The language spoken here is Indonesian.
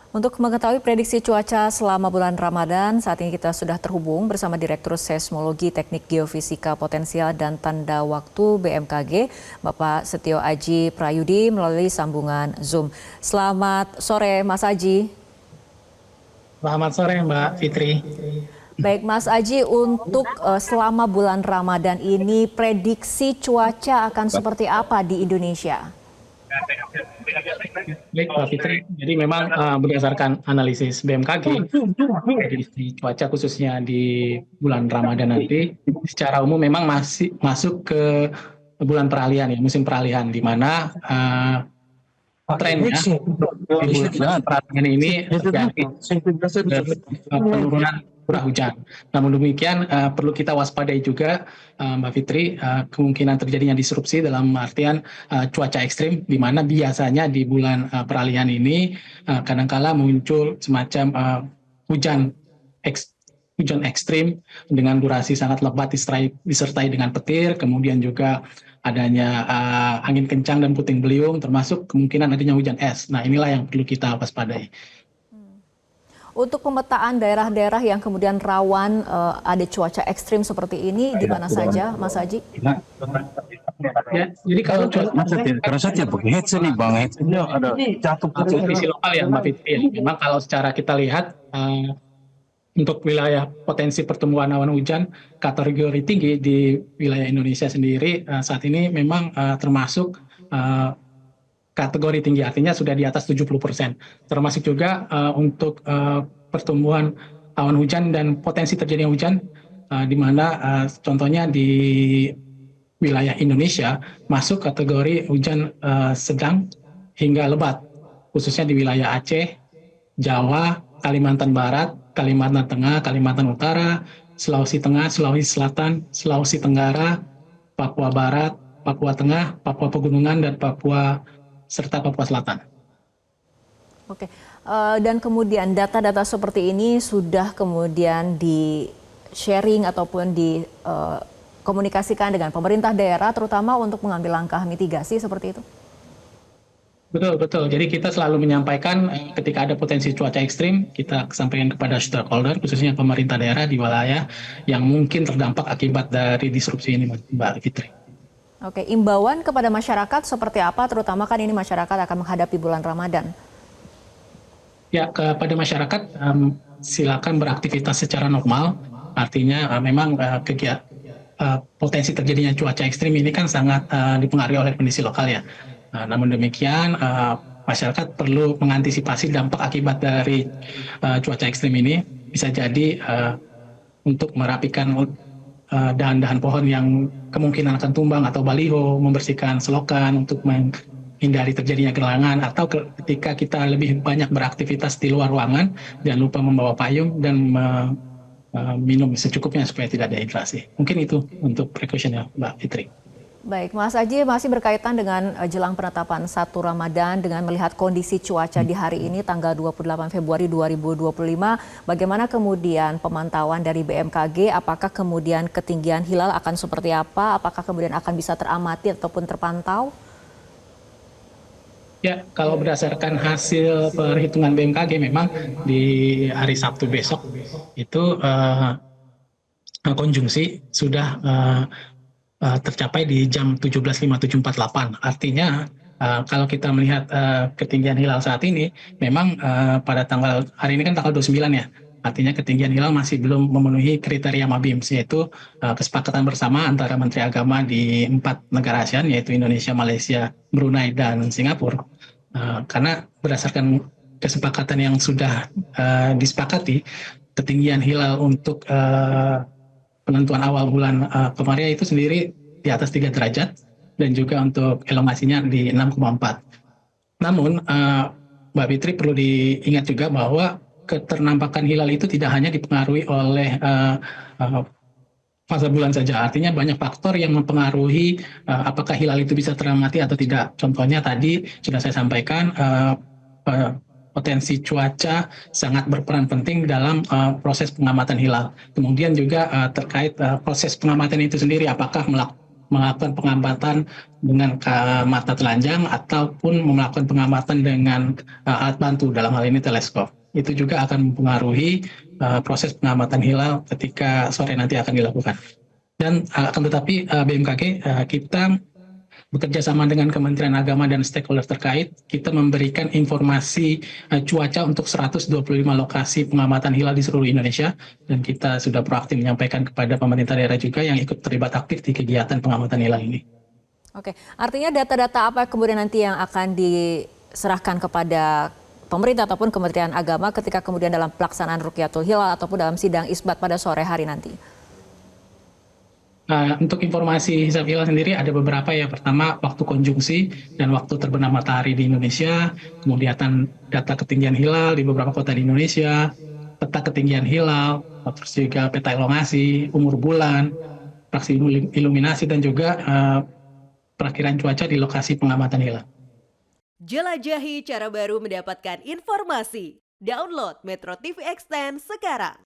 Untuk mengetahui prediksi cuaca selama bulan Ramadan, saat ini kita sudah terhubung bersama Direktur Seismologi Teknik Geofisika Potensial dan Tanda Waktu BMKG, Bapak Setio Aji Prayudi melalui sambungan Zoom. Selamat sore, Mas Aji. Selamat sore Mbak Fitri. Baik, Mas Aji, untuk selama bulan Ramadan ini prediksi cuaca akan seperti apa di Indonesia? Baik Mbak Fitri, jadi memang berdasarkan analisis BMKG, prediksi cuaca khususnya di bulan Ramadan nanti secara umum memang masih masuk ke bulan peralihan ya, musim peralihan di mana trennya di bulan peralihan ini terjadi penurunan curah hujan. Namun demikian perlu kita waspadai juga Mbak Fitri kemungkinan terjadinya disrupsi dalam artian cuaca ekstrim di mana biasanya di bulan peralihan ini kadangkala muncul semacam hujan hujan ekstrim dengan durasi sangat lebat disertai dengan petir, kemudian juga adanya angin kencang dan puting beliung, termasuk kemungkinan adanya hujan es. Nah, inilah yang perlu kita waspadai. Untuk pemetaan daerah-daerah yang kemudian rawan ada cuaca ekstrim seperti ini, di mana saja, Mas Aji? Ya, jadi kalau terasa ya pakai headset nih bang, headsetnya ada jatuh kondisi lokal ya Mbak Fitri. Memang kalau secara kita lihat untuk wilayah potensi pertumbuhan awan hujan kategori tinggi di wilayah Indonesia sendiri saat ini memang termasuk kategori tinggi, artinya sudah di atas 70%. Termasuk juga untuk pertumbuhan awan hujan dan potensi terjadinya hujan di mana contohnya di wilayah Indonesia masuk kategori hujan sedang hingga lebat, khususnya di wilayah Aceh, Jawa, Kalimantan Barat, Kalimantan Tengah, Kalimantan Utara, Sulawesi Tengah, Sulawesi Selatan, Sulawesi Tenggara, Papua Barat, Papua Tengah, Papua Pegunungan, dan Papua serta Papua Selatan. Oke, dan kemudian data-data seperti ini sudah kemudian di-sharing ataupun dikomunikasikan dengan pemerintah daerah, terutama untuk mengambil langkah mitigasi seperti itu? Betul. Jadi kita selalu menyampaikan ketika ada potensi cuaca ekstrim, kita sampaikan kepada stakeholder, khususnya pemerintah daerah di wilayah yang mungkin terdampak akibat dari disrupsi ini, Mbak Fitri. Oke, imbauan kepada masyarakat seperti apa, terutama kan ini masyarakat akan menghadapi bulan Ramadan? Ya, kepada masyarakat silakan beraktivitas secara normal, artinya memang potensi terjadinya cuaca ekstrim ini kan sangat dipengaruhi oleh kondisi lokal ya. Namun demikian, masyarakat perlu mengantisipasi dampak akibat dari cuaca ekstrim ini. Bisa jadi untuk merapikan dahan-dahan pohon yang kemungkinan akan tumbang atau baliho, membersihkan selokan untuk menghindari terjadinya gerangan, atau ketika kita lebih banyak beraktivitas di luar ruangan, jangan lupa membawa payung dan minum secukupnya supaya tidak dehidrasi. Mungkin itu untuk precaution-nya, Mbak Fitri. Baik, Mas Aji, masih berkaitan dengan jelang penetapan 1 Ramadan dengan melihat kondisi cuaca di hari ini tanggal 28 Februari 2025, bagaimana kemudian pemantauan dari BMKG, apakah kemudian ketinggian hilal akan seperti apa, apakah kemudian akan bisa teramati ataupun terpantau? Ya, kalau berdasarkan hasil perhitungan BMKG memang di hari Sabtu besok itu konjungsi sudah tercapai di jam 17.5748. Artinya kalau kita melihat ketinggian hilal saat ini, memang pada hari ini kan tanggal 29 ya, artinya ketinggian hilal masih belum memenuhi kriteria MABIMS, yaitu kesepakatan bersama antara Menteri Agama di 4 negara ASEAN, yaitu Indonesia, Malaysia, Brunei, dan Singapura. Karena berdasarkan kesepakatan yang sudah disepakati, ketinggian hilal untuk penentuan awal bulan Qamariah itu sendiri di atas 3 derajat dan juga untuk elongasinya di 6,4. Namun Mbak Fitri perlu diingat juga bahwa keternampakan hilal itu tidak hanya dipengaruhi oleh fase bulan saja. Artinya banyak faktor yang mempengaruhi apakah hilal itu bisa teramati atau tidak. Contohnya tadi sudah saya sampaikan potensi cuaca sangat berperan penting dalam proses pengamatan hilal. Kemudian juga terkait proses pengamatan itu sendiri, apakah melakukan pengamatan dengan mata telanjang ataupun melakukan pengamatan dengan alat bantu, dalam hal ini teleskop. Itu juga akan mempengaruhi proses pengamatan hilal ketika sore nanti akan dilakukan. Dan akan tetapi BMKG kita bekerja sama dengan Kementerian Agama dan stakeholder terkait, kita memberikan informasi cuaca untuk 125 lokasi pengamatan hilal di seluruh Indonesia, dan kita sudah proaktif menyampaikan kepada pemerintah daerah juga yang ikut terlibat aktif di kegiatan pengamatan hilal ini. Oke, artinya data-data apa kemudian nanti yang akan diserahkan kepada pemerintah ataupun Kementerian Agama ketika kemudian dalam pelaksanaan Rukyatul Hilal ataupun dalam sidang isbat pada sore hari nanti? Untuk informasi hisab hilal sendiri ada beberapa ya. Pertama, waktu konjungsi dan waktu terbenam matahari di Indonesia, kemudian data ketinggian hilal di beberapa kota di Indonesia, peta ketinggian hilal, terus juga peta elongasi, umur bulan, fraksi iluminasi, dan juga perakiraan cuaca di lokasi pengamatan hilal. Jelajahi cara baru mendapatkan informasi. Download Metro TV Extend sekarang.